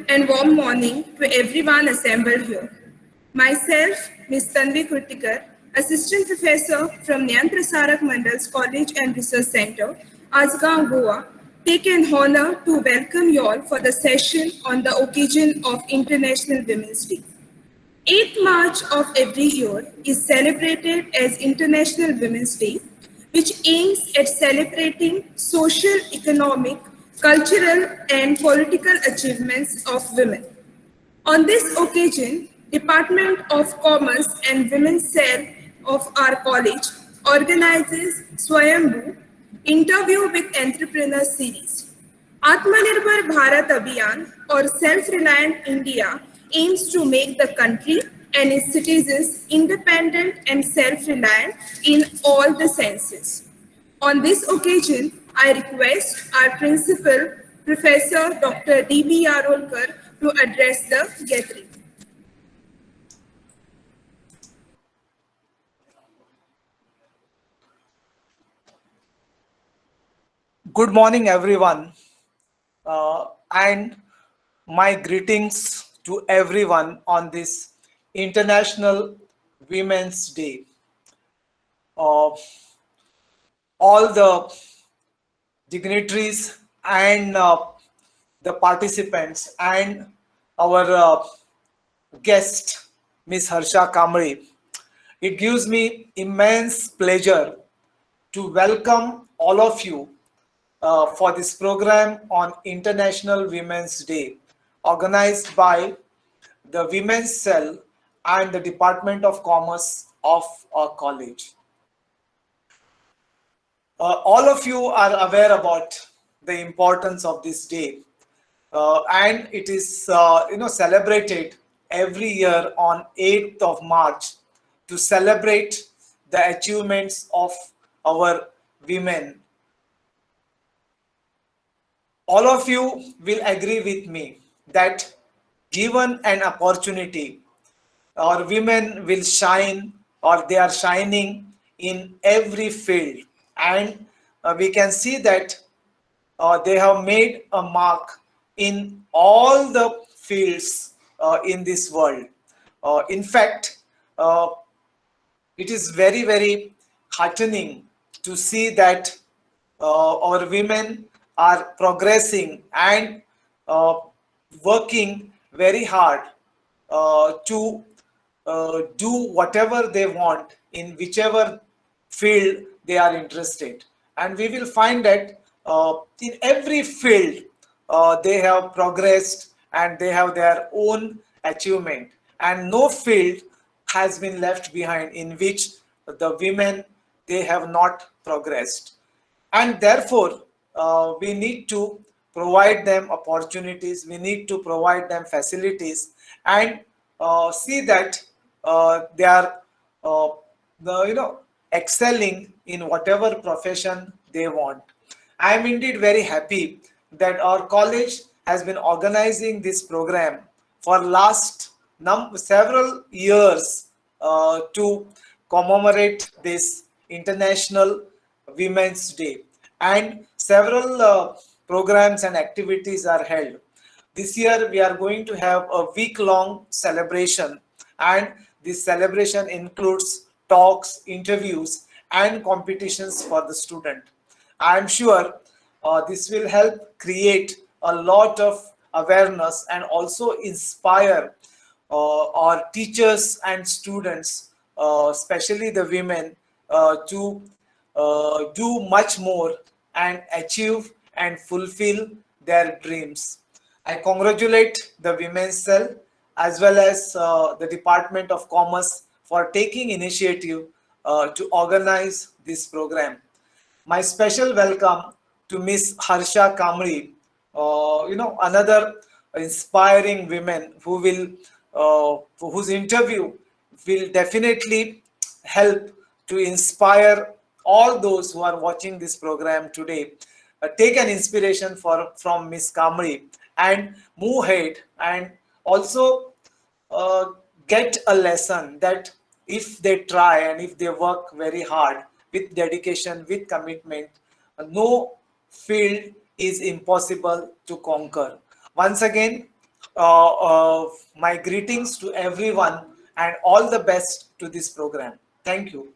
and warm morning to everyone assembled here. Myself, Ms. Tanvi Kurtikar, Assistant Professor from Nyan Prasarak Mandal's College and Research Center, Asgaon, Goa, take an honor to welcome you all for the session on the occasion of International Women's Day. 8th March of every year is celebrated as International Women's Day, which aims at celebrating social, economic, cultural, and political achievements of women. On this occasion, Department of Commerce and Women's Cell of our college organizes Swayambhu Interview with Entrepreneur series. Atmanirbhar Bharat Abhiyan or Self-Reliant India aims to make the country and its citizens independent and self-reliant in all the senses. On this occasion, I request our principal, Professor Dr. D.B. Yarolkar, to address the gathering. Good morning, everyone, and my greetings to everyone on this International Women's Day. All the dignitaries and the participants and our guest, Ms. Harsha Kamri. It gives me immense pleasure to welcome all of you for this program on International Women's Day, organized by the Women's Cell and the Department of Commerce of our college. All of you are aware about the importance of this day, and it is celebrated every year on 8th of March to celebrate the achievements of our women. All of you will agree with me that given an opportunity, our women will shine, or they are shining in every field, and we can see that they have made a mark in all the fields in this world. In fact, it is very, very heartening to see that our women are progressing and working very hard to do whatever they want in whichever field they are interested. And we will find that in every field they have progressed and they have their own achievement, and no field has been left behind in which the women they have not progressed. And therefore we need to provide them opportunities, we need to provide them facilities, and see that they are excelling in whatever profession they want. I am indeed very happy that our college has been organizing this program for last several years to commemorate this International Women's Day, and several programs and activities are held. This year we are going to have a week-long celebration, and this celebration includes talks, interviews, and competitions for the student. I am sure this will help create a lot of awareness and also inspire our teachers and students, especially the women, to do much more and achieve and fulfill their dreams. I congratulate the Women's Cell as well as the Department of Commerce for taking initiative to organize this program. My special welcome to Miss Harsha Kamri, another inspiring woman who will, whose interview will definitely help to inspire all those who are watching this program today. Take an inspiration from Miss Kamri and move ahead, and also get a lesson that if they try and if they work very hard with dedication, with commitment, no field is impossible to conquer. Once again, my greetings to everyone and all the best to this program. Thank you.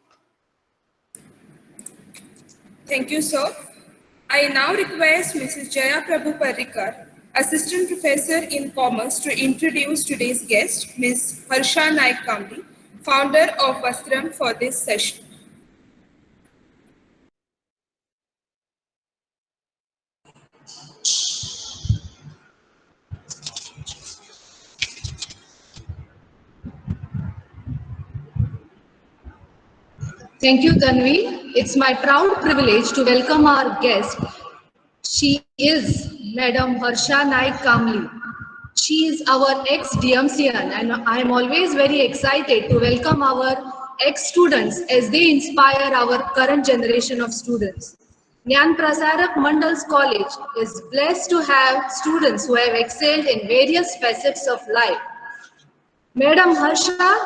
Thank you, sir. I now request Mrs. Jaya Prabhu Parrikar, Assistant Professor in Commerce, to introduce today's guest, Ms. Harsha Naik Kamli, founder of Vastram, for this session. Thank you, Tanvi. It's my proud privilege to welcome our guest. She is Madam Harsha Naik Kamli. She is our ex-DMCN, and I am always very excited to welcome our ex-students as they inspire our current generation of students. Gyan Prasarak Mandal's College is blessed to have students who have excelled in various facets of life. Madam Harsha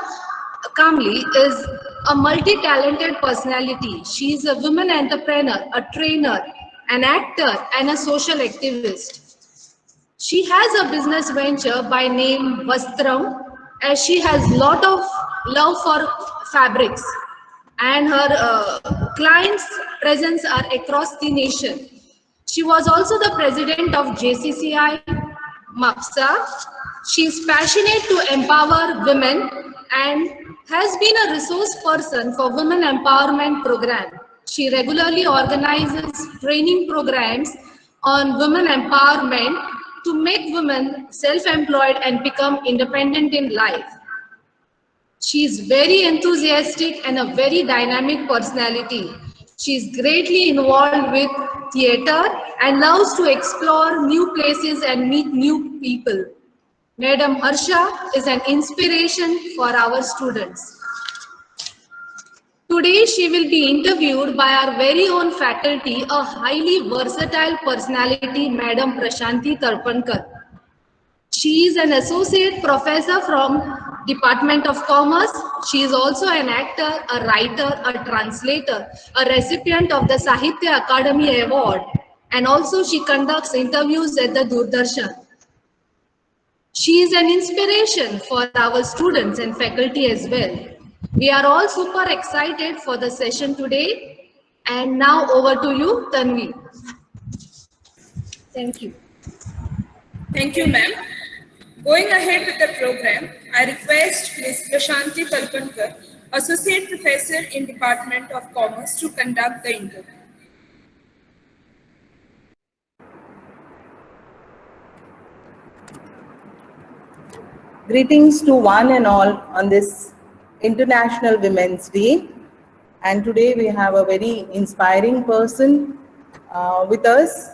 Kamli is a multi-talented personality. She is a woman entrepreneur, a trainer, an actor, and a social activist. She has a business venture by name Vastram, as she has lot of love for fabrics, and her clients' presence are across the nation. She was also the president of JCCI MAPSA. She is passionate to empower women and has been a resource person for women empowerment program. She regularly organizes training programs on women empowerment to make women self-employed and become independent in life. She is very enthusiastic and a very dynamic personality. She is greatly involved with theater and loves to explore new places and meet new people. Madam Harsha is an inspiration for our students. Today she will be interviewed by our very own faculty, a highly versatile personality, Madam Prashanti Tarpankar. She is an associate professor from Department of Commerce. She is also an actor, a writer, a translator, a recipient of the Sahitya Akademi Award, and also she conducts interviews at the Doordarshan. She is an inspiration for our students and faculty as well. We are all super excited for the session today. And now over to you, Tanvi. Thank you. Thank you, ma'am. Going ahead with the program, I request Ms. Prashanti Talpankar, Associate Professor in Department of Commerce, to conduct the interview. Greetings to one and all on this International Women's Day. And today we have a very inspiring person with us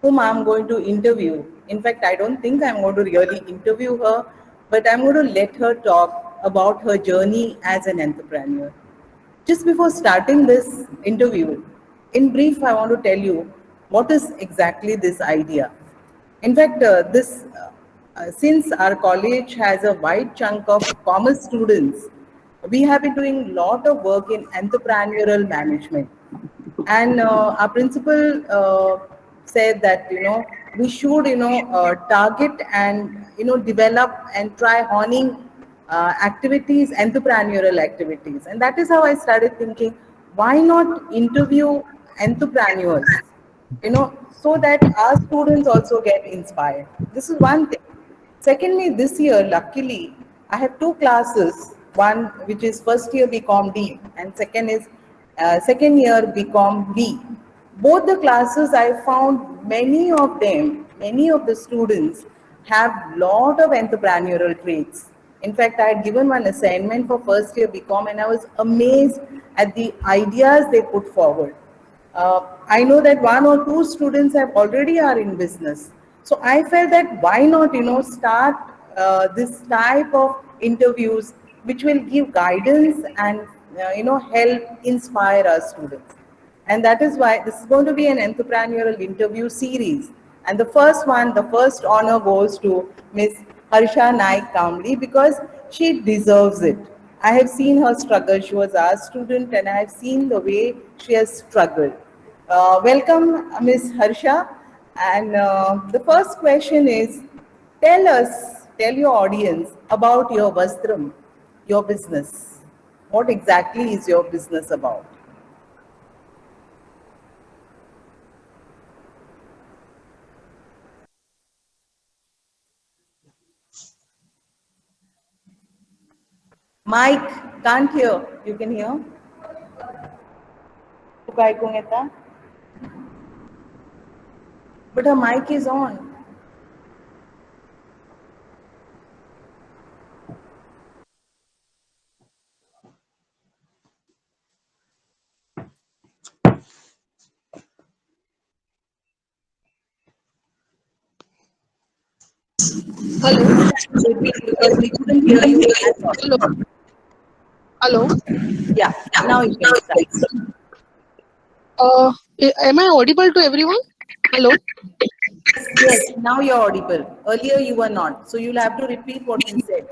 whom I'm going to interview. In fact, I don't think I'm going to really interview her, but I'm going to let her talk about her journey as an entrepreneur. Just before starting this interview, in brief, I want to tell you what is exactly this idea. In fact, since our college has a wide chunk of commerce students, we have been doing a lot of work in entrepreneurial management. And our principal said that, we should, target and, develop and try honing activities, entrepreneurial activities. And that is how I started thinking, why not interview entrepreneurs, so that our students also get inspired. This is one thing. Secondly, this year, luckily, I have two classes, one which is first year BCom D and second is second year BCom B. Both the classes I found many of the students have lot of entrepreneurial traits. In fact, I had given one assignment for first year BCom and I was amazed at the ideas they put forward. I know that one or two students already are in business. So I felt that why not, start this type of interviews which will give guidance and, help inspire our students. And that is why this is going to be an entrepreneurial interview series. And the first honor goes to Ms. Harsha Naik Kamli because she deserves it. I have seen her struggle. She was our student and I have seen the way she has struggled. Welcome, Ms. Harsha. And the first question is, tell your audience about your Vastram, your business. What exactly is your business about? Mike, can't hear. You can hear? तुका ऐकूंक येता? But her mic is on. Hello. Because we couldn't hear you. Hello. Hello. Yeah, now you can start. Am I audible to everyone? Hello. Yes, now you're audible. Earlier you were not. So you'll have to repeat what you said.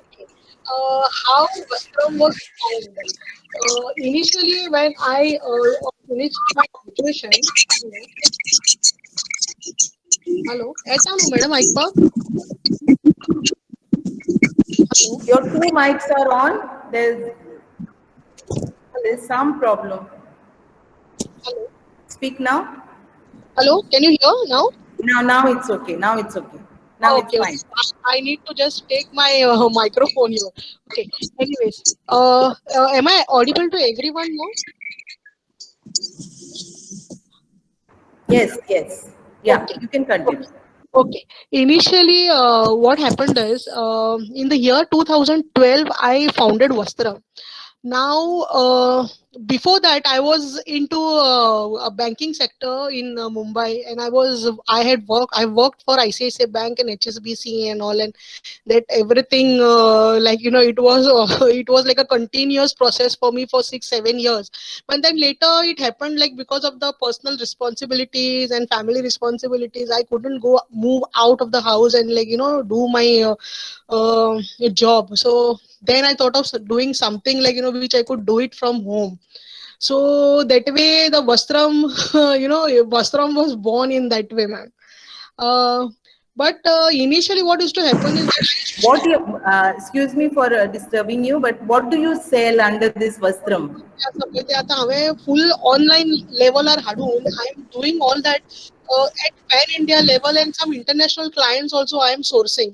Okay. How Vastram was found? Initially, when I finished my graduation, hello, ऐसा no madam ऐकपा? Hello. Your two mics are on. There's some problem. Hello. Speak now. Hello. Can you hear now? Now it's okay. Now it's okay. Now it's Okay. fine. I need to just take my microphone here. Okay. Anyways, am I audible to everyone now? Yes. Yeah, Okay. you can continue. Okay. Initially, what happened is in the year 2012, I founded Vastram. Now, before that, I was into a banking sector in Mumbai, and I worked for ICICI Bank and HSBC and all, and that everything it was it was like a continuous process for me for 6-7 years. But then later it happened, like because of the personal responsibilities and family responsibilities, I couldn't go move out of the house and do my job. So then I thought of doing something which I could do it from home. So that way the Vastram Vastram was born in that way, man. uh, but initially what used to happen is What you, excuse me for disturbing you, but what do you sell under this Vastram? ते आता हांवें full online लेवलार हाडून I am doing all that at pan India level and some international clients also I am sourcing.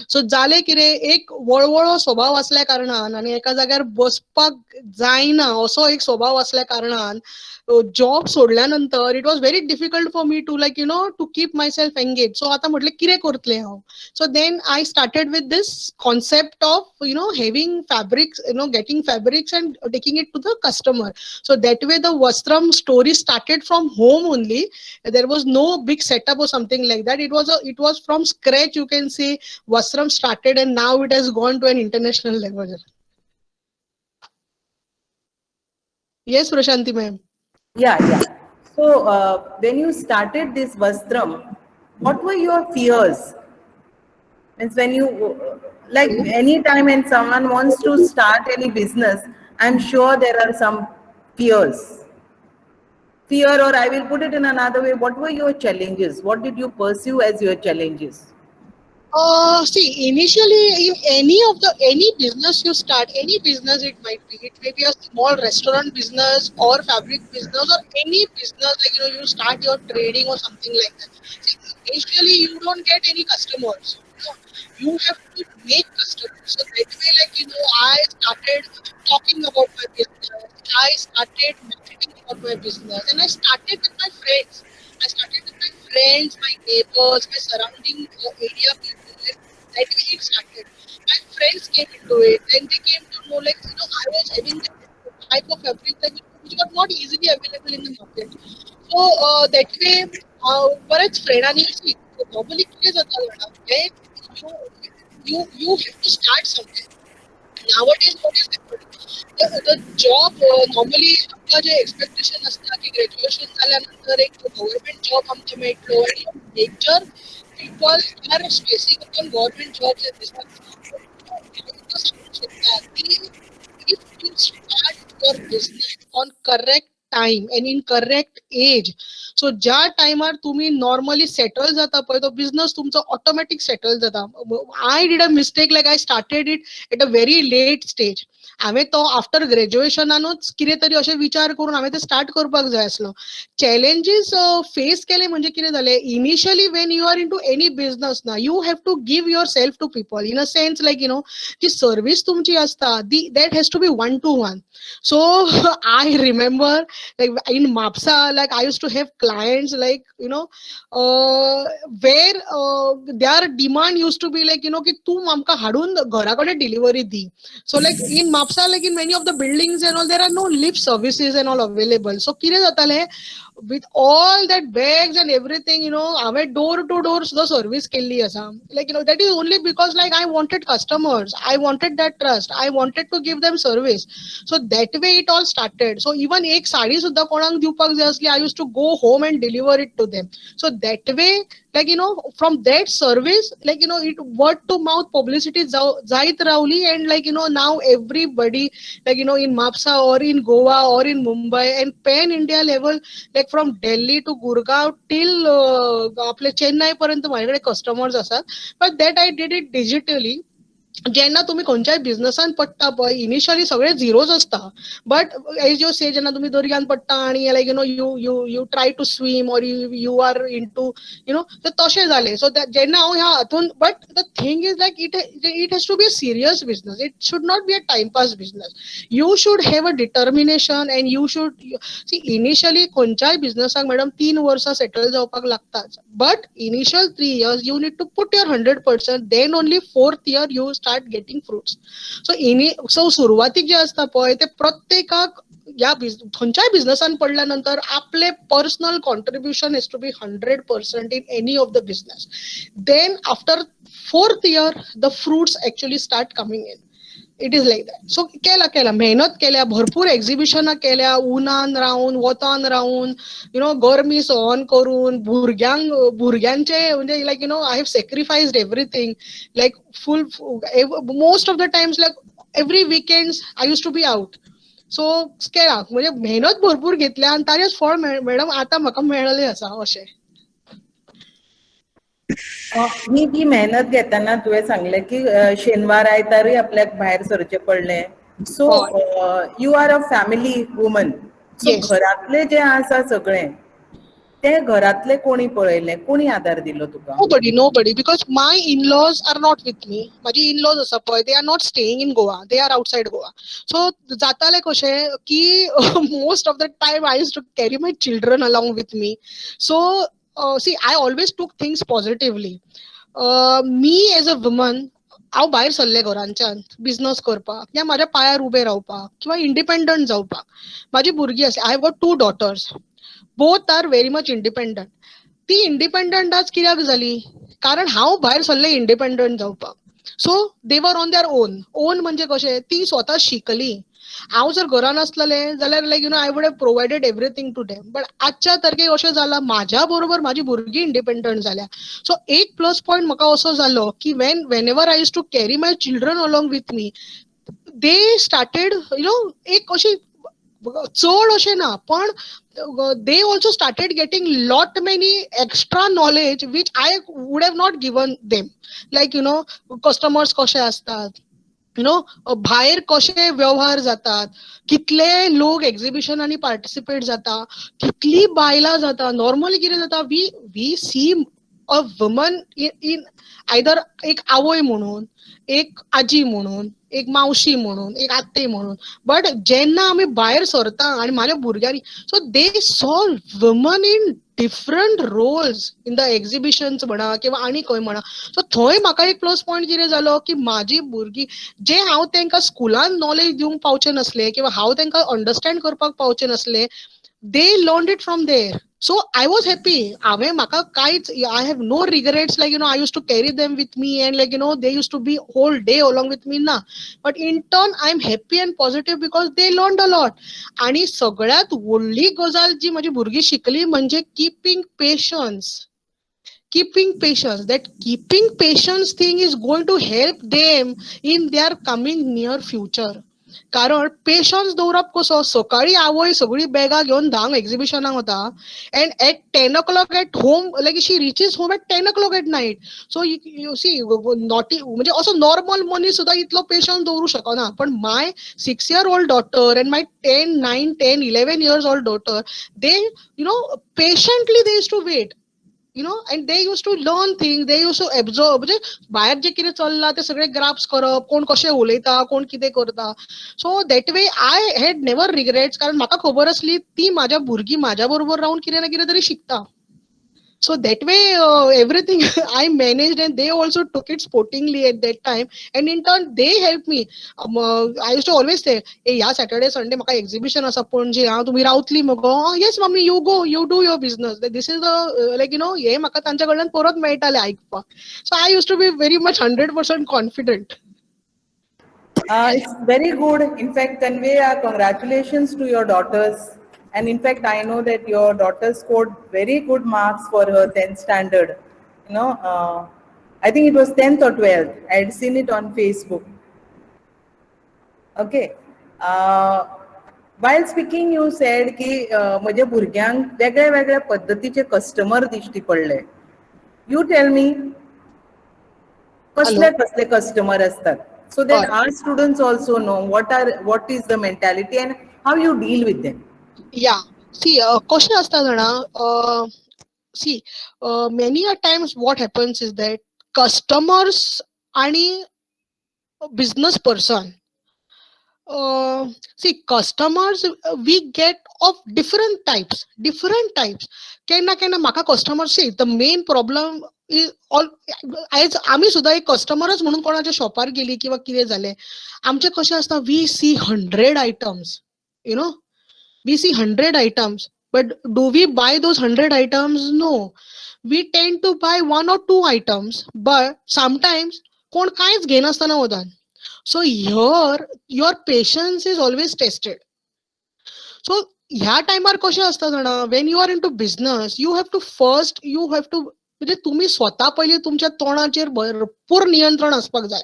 So जाले कितें, एक वळवळो स्वभाव असल्या कारणान आनी एका जाग्यार बसपाक जायना असो एक स्वभाव असल्या कारणान जॉब सोडल्या नंतर it was very difficult for me to to keep myself engage. So आता म्हटलें कितें करतलें हांव. So then I started with this concept of having fabrics, getting fabrics and taking it to the customer. So that way the Vastram story started from home only. There was no big setup or something like that. It was from scratch, you can say. Vastram started and now it has gone to an international level. Yes, Prashanti ma'am. Yeah. So when you started this Vastram, what were your fears? Means when you, like any time when someone wants to start any business, I'm sure there are some fears. Fear, or I will put it in another way, what were your challenges? What did you pursue as your challenges? See, initially, in any business you start, any business it might be. It may be a small restaurant business or fabric business or any business, you start your trading or something like that. See, initially you don't get any customers. You have to make customers. So that way, I started talking about my business. I started marketing about my business, and I started with my friends. My neighbors, my surrounding area people. That way it started. My friends came into it. Then they came to know, I was having this type of fabric which was not easily available in the market. So that way, बरेच फ्रेंडांनी normally किती जाता जाणा, you have to start something. Nowadays what is happening, the job normally आपला जे expectation असता की graduation झाल्यानंतर एक government job आमकां मेळटलो आणि nature people are spacing upon government jobs in this सांगू शकता की if you start your business on correct time and in correct age, सो ज्या टायमार तुम्ही नॉर्मली सेटल जाता पळय तो बिझनस तुमचो ऑटोमॅटिक सेटल जाता. I did a mistake like I started it at a very late stage. हांवें तो आफ्टर ग्रॅज्युएशनानूच कितें तरी अशें विचार करून हांवें ते स्टार्ट करपाक जाय आसलो. चॅलेंजीस फेस केले म्हणजे कितें जालें, initially when you are into any business ना, you have to give yourself to people in a sense like जी सर्वीस तुमची असता that has to be 1-to-1. So I remember like in Mapsa, like I used to have clients like where their demand used to be like की तू आमकां हाडून घरा कडेन delivery the. So like in Mapsa, like in many of the buildings and all, there are no lift services and all available. So कितें जातालें with all that bags and everything, हांवें door to door सुद्धा service केल्ली आसा. Like that is only because like I wanted customers, I wanted that trust, I wanted to give them service. So that way it all started. So even एक साडी सुद्धा कोणाक दिवपाक जाय असली, I used to go home and deliver it to them. So that way, like from that service, like it word to mouth publicity जायत रावली, and like now everybody like in Mapsa or in Goa or in Mumbai and pan India level, like from Delhi to Gurgaon till आपले चेन्नई पर्यंत माझ्याकडे customers असतात. but that I did it digitally. जेन्ना तुम्ही खंयच्याय बिझनसान पडटा पळय, इनिशियली सगळे झिरोज असता, बट एज यू से जेन्ना तुम्ही दर्यान पडटा आनी like you try to swim or you are into तशें जालें. सो जेन्ना हांव ह्या हातून, but the thing is like it has to be a serious business. It should not be a timepass business. You should have a determination and you should see. Initially खंयच्याय बिझनसाक madam 3 वर्सां settle जावपाक लागताच, but initial 3 years you need to put your 100%, then only 4th year you start getting fruits. So सुरुवातीक जे असता पळय ते प्रत्येकाक या खंयच्याय बिझनसान पडल्यानंतर आपले personal contribution has to be 100% in any of the business. Then after 4th year the fruits actually start coming in. It is like that. So केला मेहनत केल्या, भरपूर एक्झिबिशनां केल्या, उन्हान रावन वतान रावन गरमी सहन करून भुरग्यांचे म्हणजे like I have sacrificed everything like full most of the times like every weekends I use to be out. So केला म्हणजे मेहनत भरपूर घेतल्या आनी ताजेच फळ मॅडम आतां म्हाका मेळ्ळेलें आसा अशें. ही जी मेहनत घेताना तुवें सांगलें की शेनवार आयतारूय आपल्याक भायर सरचें पडलें. So you are a family woman. So Yes. घरातले जे आसा सगळें ते घरातले कोणी पळयलें, कोणी आदार दिलो तुका? Nobody, because my in-laws are not with me. माझी in-laws आसा पळय, they are not staying in Goa, they are outside Goa. So जातालें कशें की most of the time I used to carry my children along with me. So see, I always took things positively. Me as a woman, हांव भायर सरलें घरांच्यान business करपाक किंवा म्हाज्या पांयार उबें रावपाक किंवा इंडिपेंडंट जावपाक. म्हाजी भुरगीं आसा, I have got 2 daughters. Both are very much independent. ती इंडिपेंडंट आज कित्याक जाली, कारण हांव भायर सरलें इंडिपेंडंट जावपाक. So they were on their own म्हणजे कशें, ती स्वता शिकली. हांव जर घरान आसलेलें जाल्यार like I would have provided everything to them. But आजच्या तारखेक अशें जालां, म्हाज्या बरोबर म्हाजी भुरगीं इंडिपेंडंट जाल्या. सो एक प्लस पॉयंट म्हाका असो जालो की whenever I use to carry my children along with me, they started एक अशी चड अशें ना, पण they also started getting lot many extra knowledge which I would have not given them. Like customers कशे असतात, भायर कशे व्यवहार जातात, कितले लोक एक्झिबिशनांनी पार्टिसिपेट जाता, कितली बायलां जाता. नॉर्मली कितें जाता, we see a woman in either एक आवय म्हणून, एक आजी म्हणून, एक मावशी म्हणून, एक आत्ते म्हणून. बट जेन्ना आमी भायर सरता आनी म्हाज्या भुरग्यांनी, so they saw women in different roles in the exhibitions म्हणा किंवा आनी खंय म्हणा. सो थंय म्हाका एक प्लस पॉयंट कितें जालो की म्हाजी भुरगीं जे हांव तांकां स्कुलान नॉलेज दिवंक पावचें नसलें किंवा हांव तांकां अंडरस्टँड करपाक पावचें नसलें, they learned it from there. So I was happy. हांवें म्हाका कांयच, I have no regrets, like I used to carry them with me and like they used to be whole day along with me na. But in turn I am happy and positive because they learned a lot. आणि सगळ्यात व्हडली गजाल जी म्हजी भुरगीं शिकली म्हणजे keeping patience. That keeping patience thing is going to help them in their coming near future. कारण patience दवरप कसो, सकाळी आवय सगळी बॅगां घेवन धांक एक्झिबिशनाक वता and at 10 o'clock at home like she reaches home at 10 o'clock at night. So you see naughty म्हणजे असो नॉर्मल मनीस सुद्दां इतलो पेशन्स दवरू शकना. पण my 6-year-old daughter and my 10, 9, 10, 11 years old daughter, they patiently they used to wait. And they used to learn things, they used to absorb. म्हणजे भायर जे कितें चल्लां ते सगळे ग्राफ्स करप, कोण कशें उलयता, कोण कितें करता. So that way I had never regrets, कारण म्हाका खबर आसली ती म्हाज्या भुरगीं म्हाज्या बरोबर रावन कितें ना कितें तरी शिकता. So that way, everything I managed, and they also took it sportingly at that time. And in turn, they helped me. I used to always say, "Hey, yeah, Saturday, Sunday, maka exhibition asa Panje. Ah, तुम्ही रावतली मगो? Yes, mommy, you go, you do your business. This is the हे म्हाका तांच्या कडल्यान परत मेळटाले आयकपाक." So I used to be very much 100% confident. It's very good. In fact, Tanvi, congratulations to your daughters. And in fact, I know that your daughter scored very good marks for her 10th standard. I think it was 10th or 12th. I had seen it on Facebook. Okay. While speaking, you said की म्हज्या भुरग्यांक वेगळ्या वेगळ्या पद्धतीचे customer दिश्टी पडले. You tell me, कसले customer असतात, so that our students also know what is the mentality and how you deal with them. Yeah. See, कशें आसता जाणा, see, many a times what happens is that customers आणि business person, see, customers we get of different types. केन्ना म्हाका customers, see, the main problem is all, आज आमी सुद्दां एक कस्टमरच म्हणून कोणाच्या शॉपार गेली किंवा कितें जालें, आमचें कशें आसता, we see 100 items, we see 100 items, but do we buy those 100 items? No, we tend to buy 1 or 2 items, but sometimes कोण कांयच घेनासतना वतात. So here your patience is always tested. So ह्या टायमार कशें आसता जाणा, when you are into business, you have to म्हणजे तुम्ही स्वता पयलीं तुमच्या तोंडाचेर भरपूर नियंत्रण असपाक जाय.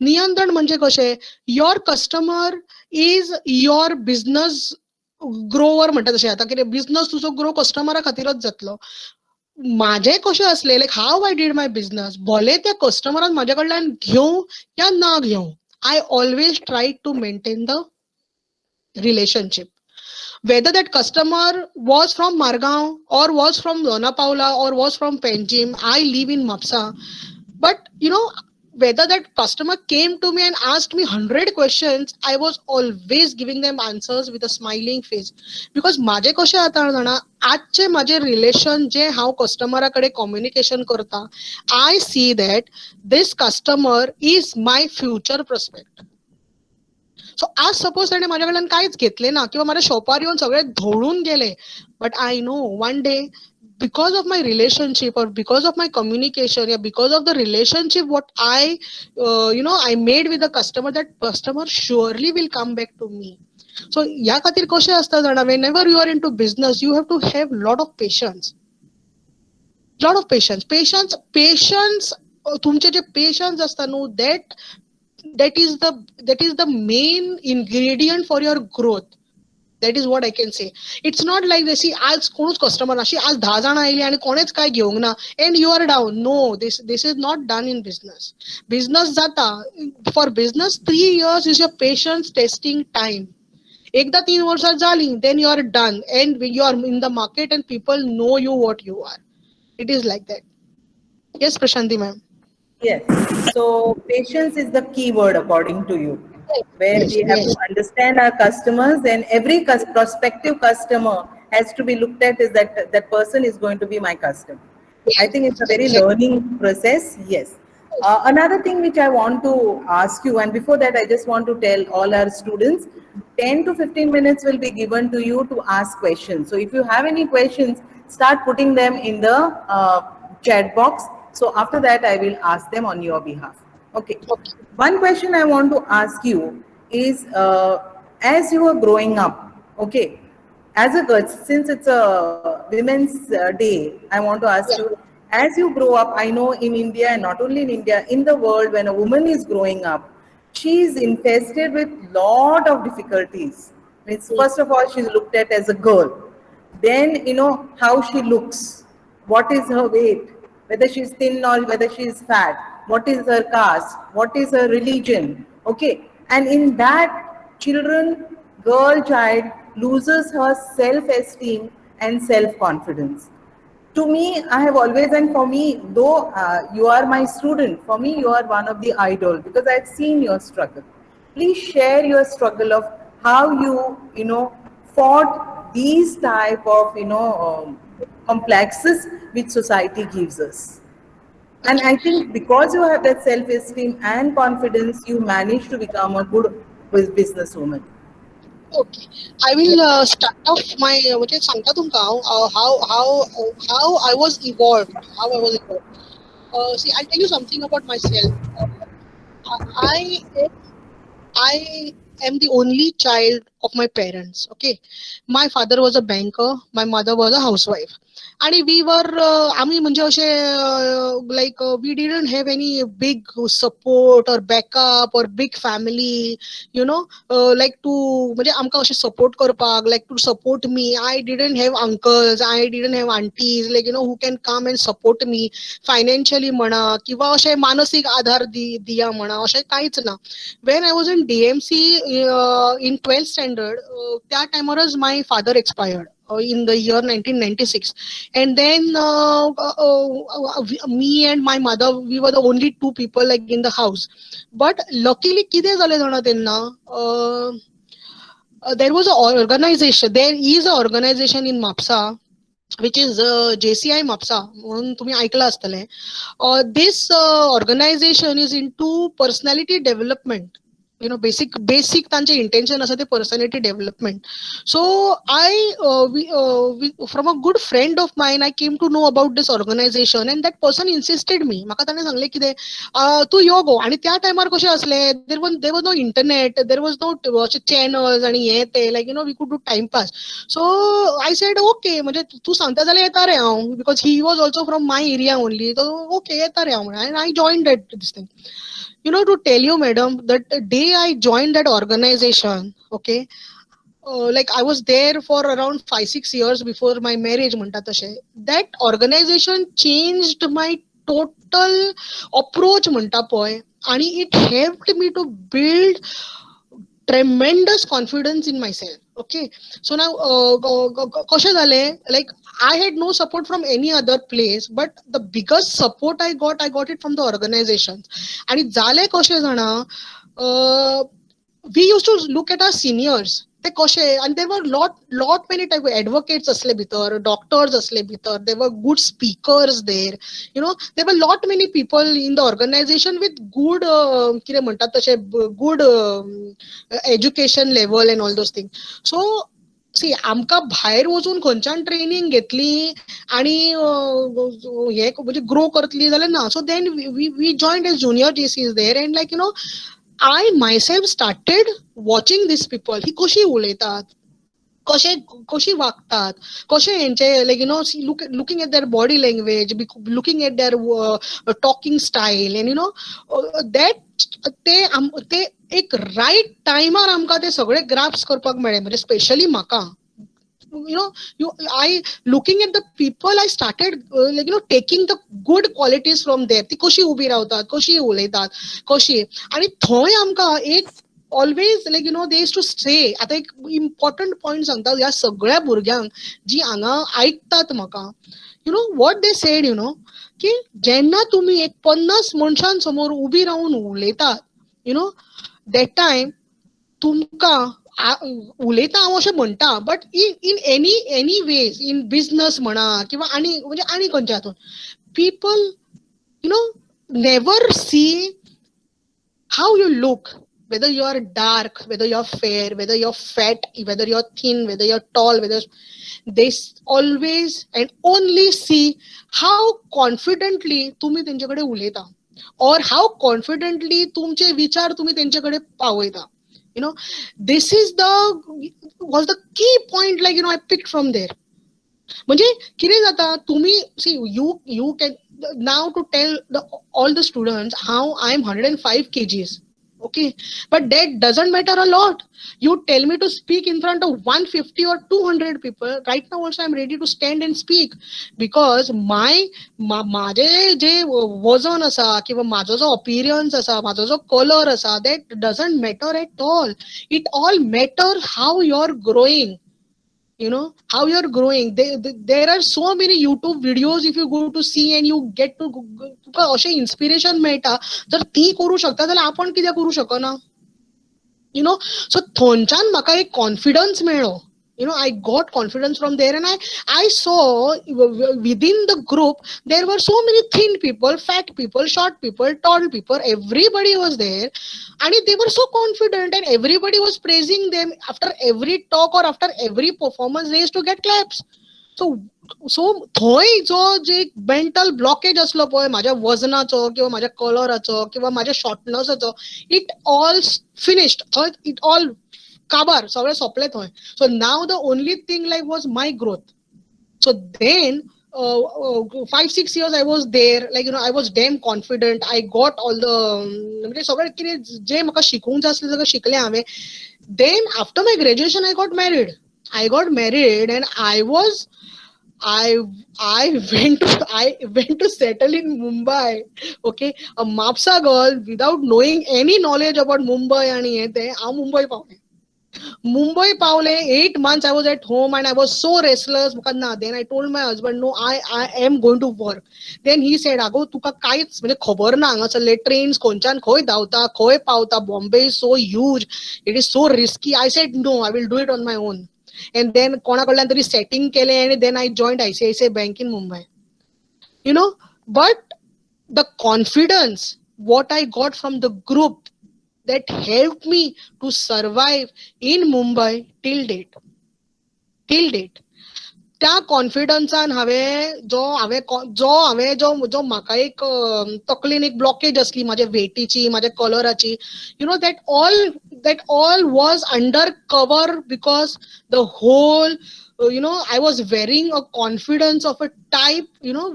नियंत्रण म्हणजे कशें, your customer is your business Grover म्हणटा तशें. आतां कितें बिझनस तुजो ग्रो कस्टमरा खातीरच जातलो. माझे कशें आसलें, like how I did my business, भले त्या कस्टमरान म्हाज्या कडल्यान घेवं या ना घेवं, I always try to maintain the relationship. Whether that customer was from Margao or was from Dona Paula or was from Panjim, I live in Mapsa. But whether that customer came to me and asked me 100 questions, I was always giving them answers with a smiling face. Because माझे कशें जाता जाणा, आजचे माझे relation जे हांव कस्टमरा कडेन communication करता, I see that this customer is my future prospect. सो आज सपोज ताणें म्हाज्या कडल्यान कांयच घेतलें ना किंवा म्हाज्या शॉपार येवन सगळे धवळून गेले, but I know one day, because of my relationship or because of my communication, yeah, because of the relationship what I made with the customer, that customer surely will come back to me. So ह्या खातीर कशें आसता जाणा, whenever you are into business, you have to have lot of patience. Patience, तुमचे जे patience आसता न्हू, that is the main ingredient for your growth. That is what I can say. It's not like they see आज कोणूच customer अशी आज 10 जाणां oily आणि कोणेच काय घेवंक ना and you are down. No, this is not done in business. Business जाता, for business 3 years is your patience testing time. एकदा 3 वर्षां जाली, then you are done and you are in the market and people know you what you are. It is like that. Yes, Prashanti ma'am. Yes. So patience is the key word according to you, where we have to understand our customers, and every prospective customer has to be looked at as that person is going to be my customer. I think it's a very learning process. Yes. Another thing which I want to ask you, and before that, I just want to tell all our students, 10 to 15 minutes will be given to you to ask questions. So if you have any questions, start putting them in the chat box. So after that, I will ask them on your behalf. Okay. One question I want to ask you is, as you are growing up, okay, as a girl, since it's a Women's Day, I want to ask you, as you grow up, I know in India, and not only in India, in the world, when a woman is growing up, she is infested with lot of difficulties. Means first of all, she's looked at as a girl. Then, how she looks, what is her weight, whether she's thin or whether she is fat, what is her caste, what is her religion. Okay. And in that, child loses her self-esteem and self-confidence. To me, I have always, and for me, though you are my student, for me, you are one of the idol because I've seen your struggle. Please share your struggle of how fought these type of, complexes which society gives us. And I think because you have that self-esteem and confidence, you manage to become a good businesswoman. Okay, I will start off my म्हणजे सांगता तुमका how I was evolved, how I was evolved. See, I'll tell you something about myself. I I am the only child of my parents. Okay, my father was a banker, my mother was a housewife. आणि we were आम्ही म्हणजे असे like we didn't have any big support or backup or big family, like to म्हणजे आमका असे support करपाक, like to support me. I didn't have uncles, I didn't have aunties, like who can come and support me financially म्हणा किंवा असे मानसिक आधार दिया म्हणा, असे काहीच ना. When I was in DMC in 12th standard, that time my father expired in the year 1996, and then me and my mother, we were the only two people like in the house. But luckily किती झाले जाणा त्यांना, there was an organization, there is an organization in Mapsa which is JCI Mapsa, म्हणून तुम्ही ऐकलं असतले. This organization is into personality development. Basic त्यांचे intention असं ते personality development. So we from a good friend of mine, I came to know about this organization, and that person insisted me. म्हाका ताणे सांगले की तू यो गो. आणि त्या टायमार कशें असले, there was no internet, there was no channels आणि हे ते, like we could do time pass. So I said okay, म्हणजे तू सांगता जाल्यार येता रे हांव, because he was also from my area only. So okay, येता रे हांव, and I joined this thing. To tell you, madam, that day I joined that organization, okay, like I was there for around 5-6 years before my marriage. That organization changed my total approach, and it helped me to build tremendous confidence in myself. Okay, so now like I had no support from any other place, but the biggest support I got it from the organizations. And zale koshe jana, we used to look at our seniors. And there were lot many type of advocates asle bhitar, doctors asle bhitar, there were good speakers there. There were lot many people in the organization with good good education level and all those things. So see, आमका भायर वचून खंयच्यान training घेतली आणि हे म्हणजे grow करतली जाल्यार ना. So then we joined as junior JCs there, and like I myself started watching these people. ही कशी उलयतात, कशी वागतात, कशे यांचे, like looking at their body language, looking at their talking style, and that ते एक राईट टायमार आमकां ते सगळे ग्राफ्स करपाक मेळ्ळे. म्हणजे स्पेशली म्हाका, I looking at the people, I started taking the good qualities from there. ती कशी उभी रावतात, कशी उलयतात, कशी. आणि थंय आमकां एक always, like they used to say, आता एक important point सांगता ह्या सगळ्या भुरग्यांक जी हांगा ऐकतात म्हाका, what they said, की जेन्ना तुम्ही एक 50 मनशांसमोर उभी रावून उलयतात, that time तुमका उलयता हांव अशें म्हणटा, but in any ways, in business म्हणा किंवा आनी खंयच्या हातून, people never see how you look, whether you are dark, whether you are fair, whether you are fat, whether you are thin, whether you are tall, whether they always and only see how confidently तुम्ही त्यांच्याकडे उलयता, or how confidently तुमचे विचार तुम्ही त्यांच्याकडे पावयता. This is was the key point, like I picked from there. म्हणजे कितें जाता, तुम्ही see, you can now to tell all the students how I am 105 kgs. Okay, but that doesn't matter a lot. You tell me to speak in front of 150 or 200 people. Right now also I'm ready to stand and speak, because माझे जे वजन असा किंवा माझो जो अपीरियन्स असा, माझो जो colour असा, that doesn't matter at all. It all matter how you're growing. You know how you're growing. There are so many YouTube videos if you go to see, and you get to तुका अशें inspiration मेळटा. जर ती करू शकता जाल्यार आपण कित्याक करू शकना? You know, so थंयच्यान म्हाका एक confidence मेळ्ळो. You know, I got confidence from there, and I saw within the group there were so many thin people, fat people, short people, tall people. Everybody was there, and they were so confident, and everybody was praising them after every talk or after every performance. They used to get claps. So थंय जो जे mental blockage असलो पळय माझ्या वजनाचो किंवा माझ्या कलराचो किंवा माझ्या शॉर्टनसाचो, इट ऑल फिनिश्ड. थंय इट ऑल काबार सगळें सोंपलें थंय. So now the only thing like was my growth. So then 5-6 years I was there, like, you know, I was damn confident. I got all the म्हणजे सगळें कितें जें म्हाका शिकूंक जाय आसलें सगळें शिकलें हांवें. Then after my graduation I got married, and I went to settle in Mumbai. Okay, a Mapsa girl without knowing any knowledge about Mumbai and येते हांव Mumbai Pawle. 8 months I was at home and I was so restless. Then I told my husband, no, I am going to work. Then he said, अगो तुका कांयच म्हणजे खबर ना हांगासरले trains खंयच्यान खंय धांवता, खंय पावता. Bombay is so huge, it is so risky. I said no, I will do it on my own. And then कोणा कडल्यान तरी setting केले, and then I joined ICICI Bank in Mumbai. You know, but the confidence what I got from the group, that helped me to survive in Mumbai till date. त्या कॉन्फिडन्सान जो म्हाका एक तकलेन एक ब्लॉकेज असली माझ्या वेटीची, माझ्या कलराची, you know, that all was under cover because the whole I was wearing a confidence of a type,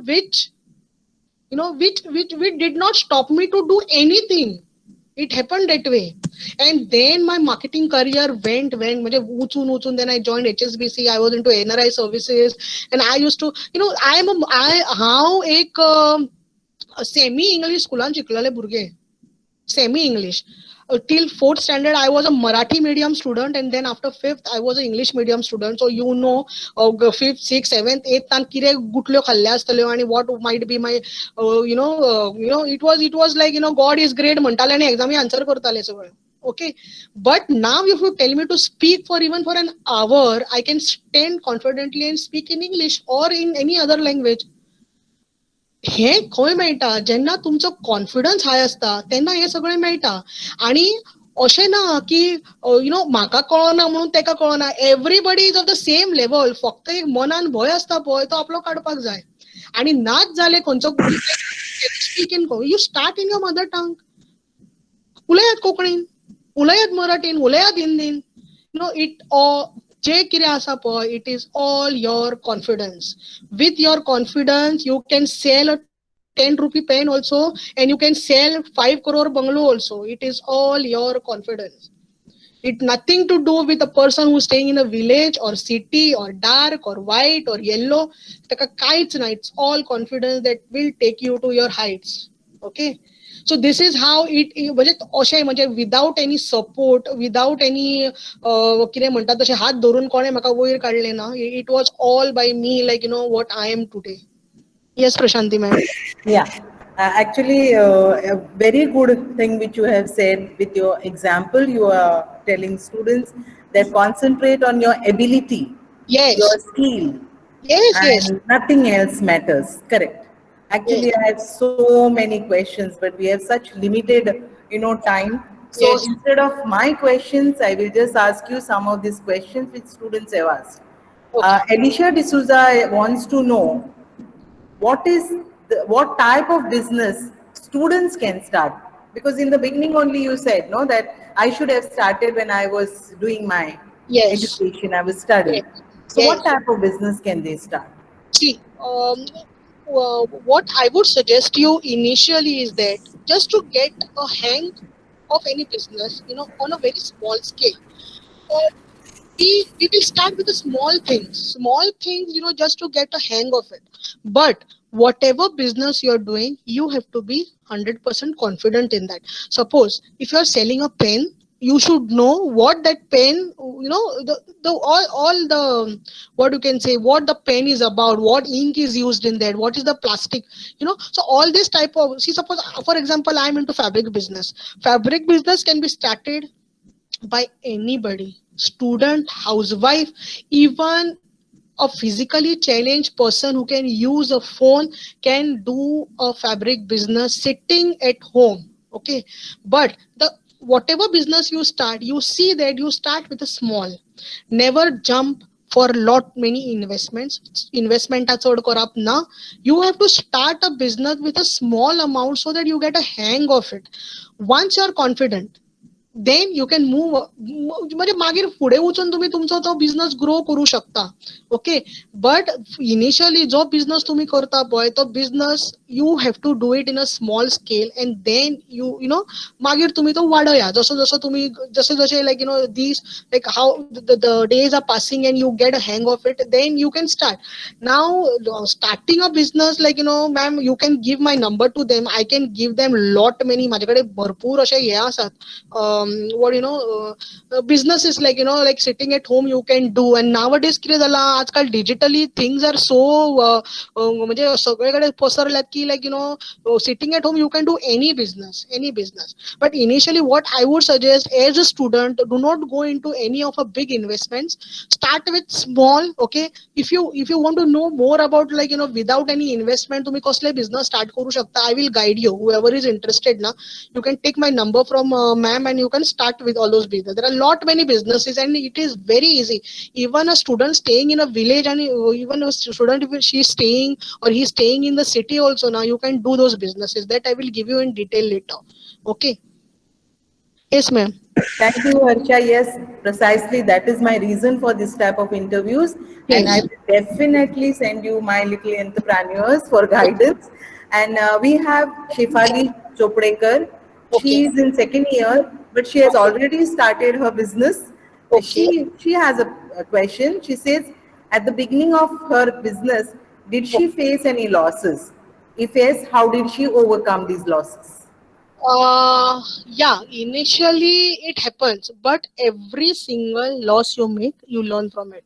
which did not stop me to do anything. It happened that way. And then my marketing career went म्हणजे उचून. Then I joined HSBC. I was into NRI services, and I used to, हांव एक semi English स्कुलान शिकलेले भुरगे. Semi English. Till 4th standard I was a Marathi medium student, and then after 5th I was an English medium student. So 5th, 6th, 7th, 8th तान कितें गुटल्यो खाल्ल्या आसतल्यो आनी what might be my it was like, God is great म्हणटाले आनी exam answer करताले सगळे. Okay, but now if you tell me to speak for even for an hour, I can stand confidently and speak in English or in any other language. हे खंय मेळटा जेन्ना तुमचो confidence high असता तेन्ना हे सगळें मेळटा. आणि अशें ना की म्हाका कळना म्हणून तेका कळना. Everybody is of the same level. फक्त एक मनान भंय असता पळय तो आपलो काडपाक जाय. आणि नाच जाले खंयचो speak in you start in your mother tongue. उलयात कोंकणीन, उलयात मराठीन, उलयात हिंदीन. इट जे कितें आसा पळय, it is all your confidence. With your confidence you can sell a 10 rupee pen also, and you can sell 5 crore bungalow also. It is all your confidence. It nothing to do with a person who's staying in a village or city or dark or white or yellow. It's all confidence that will take you to your heights. Okay, so this is how it म्हणजे without any support, without any कितें म्हणटा तशें हात धरून कोणे म्हाका वयर काडले ना. It was all by me, like, what I am today. Yes, Prashanti ma'am. Yeah, actually, a very good thing which you have said with your example. You are telling students that concentrate on your ability, Yes. your skill, Yes, and yes. nothing else matters. Correct. Actually, I have so many questions, but we have such limited, time. So Yes. instead of my questions, I will just ask you some of these questions which students have asked. Okay. Alicia D'Souza wants to know what type of business students can start, because in the beginning only you said that I should have started when I was doing my Yes. education, I was studying. Yes. So Yes. what type of business can they start? See, what I would suggest you initially is that just to get a hang of any business, on a very small scale. So we will start with the small things, just to get a hang of it. But whatever business you're doing, you have to be 100% confident in that. Suppose if you're selling a pen, you should know what that pen, the all the, what you can say, what the pen is about, what ink is used in that, what is the plastic, so all this type of, see, suppose for example I'm into fabric business. Fabric business can be started by anybody, student, housewife, even a physically challenged person who can use a phone can do a fabric business sitting at home. Okay, but the whatever business you start, you see that you start with a small, never jump for lot many investments. Investment up na. You have to start a business with a small amount so that you get a hang of it. Once you are confident, then you can move, म्हणजे मागीर फुडें वचून तुम्ही तुमचो तो business grow करू शकता. Okay, but initially जो बिझनेस तुम्ही करता पळय, तो business you have to do it in a small scale and then you know मागीर तुम्ही तो वाडया. जसो जसो तुम्ही जसे जसे like this like how the days are passing and you get a hang of it, then you can start. Now starting a business like ma'am you can give my number to them, I can give them lot many. माझ्याकडे भरपूर असे हे आसात, what business is like, like sitting at home you can do. And nowadays किती झाला, आजकाल digitally things are so म्हणजे सगळीकडे पसरल्यात की like sitting at home you can do any business. But initially what I would suggest as a student, do not go into any of a big investments. Start with small. Okay, if you want to know more about like without any investment तुम्ही कसले business start करू शकता, I will guide you. Whoever is interested na, you can take my number from ma'am and you can start with all those business. There are lot many businesses and it is very easy. Even a student staying in a village and even a student if she is staying or he is staying in the city also, now you can do those businesses. That I will give you in detail later. Okay. Yes, ma'am. Thank you, Harsha. Yes, precisely. That is my reason for this type of interviews. And I Yes. will definitely send you my little entrepreneurs for guidance. And we have Shefali Choprekar. She Okay. is in second year, but she has already started her business. Okay. She has a question. She says, at the beginning of her business, did she face any losses? If yes, how did she overcome these losses? Yeah, initially it happens, but every single loss you make, you learn from it.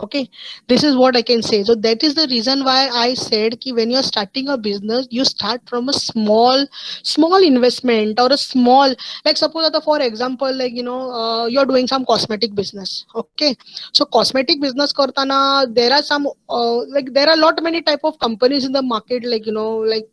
Okay, this is what I can say. So that is the reason why I said ki when you're starting a business, you start from a small investment or a small, like suppose that for example, like you're doing some cosmetic business. Okay, so cosmetic business kartana, there are some like there are lot many type of companies in the market, like like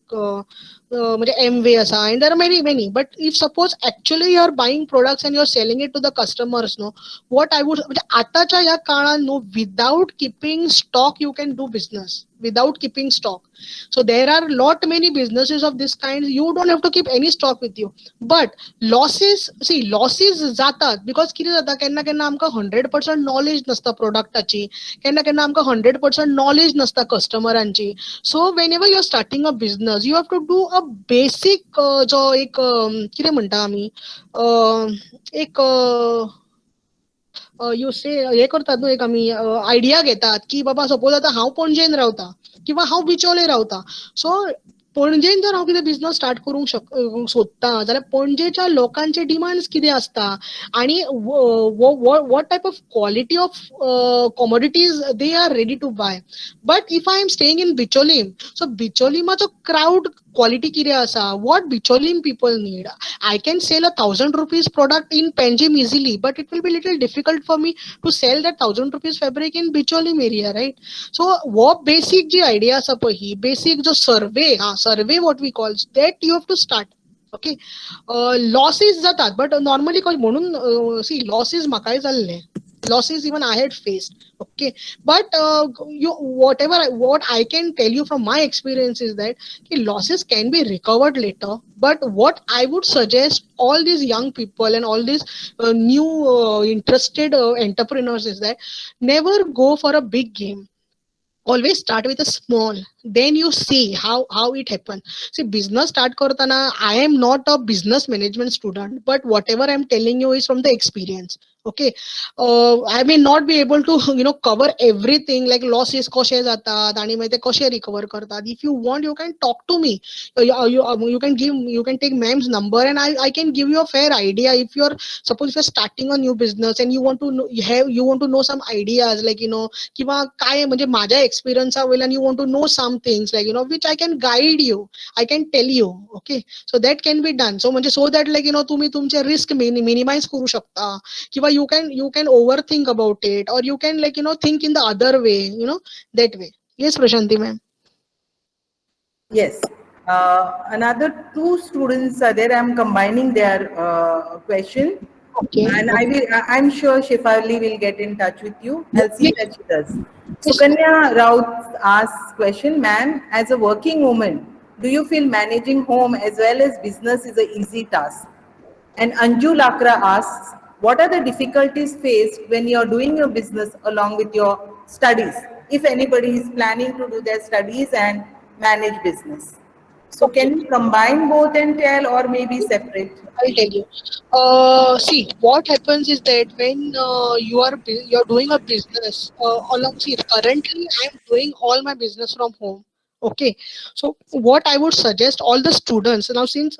म्हणजे Amway असा, and there are many. But if suppose actually you are buying products and you are selling it to the customers, no, what I would म्हणजे आताच्या या काळात no, without keeping stock you can do business, without keeping stock. So there are lot many businesses of this kind, you don't have to keep any stock with you. But losses जातात because किती जाता, केन्ना केन्ना आमकां 100% knowledge नसता प्रोडक्टाची, केन्ना केन्ना आमकां 100% नॉलेज नसता कस्टमरांची. So whenever you are starting a business, you have to do a basic जो एक कितें म्हणटा आमी एक यू से हे करतात न्हू, एक आमी आयडिया घेतात की बाबा सपोज आतां हांव पणजेन रावता किंवा हांव बिचोले रावता. सो पणजेन जर हांव कितें बिझनेस स्टार्ट करूंक सोदता जाल्यार पणजेच्या लोकांचे डिमांड्स कितें आसता आनी what type of quality of commodities they are ready to buy. But if I am staying in Bicholim, so बिचोलीमाचो क्राउड quality कितें आसा, what Bicholim people need. I can sell 1,000 rupees product in Panjim easily, but it will be little difficult for me to sell that 1,000 rupees fabric in Bicholim area, right? So what basic ji idea आसा पळय, ही basic जो survey what we call, that you have to start. Okay, losses जातात, but normally म्हणून see losses म्हाकाय जाल्ले, losses even I had faced. Okay, but what I can tell you from my experience is that losses can be recovered later. But what I would suggest all these young people and all these new interested entrepreneurs is that never go for a big game. always start with a small, then you see how it happens. See, business start kartana, I am not a business management student, but whatever I'm telling you is from the experience. Okay, I may not be able to cover everything, like losses कसे जातात आणि मग ते कसे recover करतात. If you want, you can talk to me. You can take ma'am's number, and I can give you a fair idea. If you're, suppose if you're starting a new business and you want to know, you want to know some ideas, like किंवा काय म्हणजे माझ्या experience होईल, and you want to know some things, like which I can guide you, I can tell you. Okay, so that can be done. So म्हणजे so that like तुम्ही तुमचे risk minimise करू शकता, किंवा you can overthink about it, or you can like think in the other way, that way. Yes, Prashanti ma'am. Yes. Another two students are there. I'm combining their question. Okay. And I'm sure Shefali will get in touch with you. I'll see that she does. Yes. Sukanya Raut asks question, ma'am, as a working woman, do you feel managing home as well as business is an easy task? And Anju Lakra asks, what are the difficulties faced when you're doing your business along with your studies? If anybody is planning to do their studies and manage business. So can you combine both and tell, or maybe separate? I'll tell you. See, what happens is that when you're doing a business along. See, currently I'm doing all my business from home. Okay, so what I would suggest all the students now, since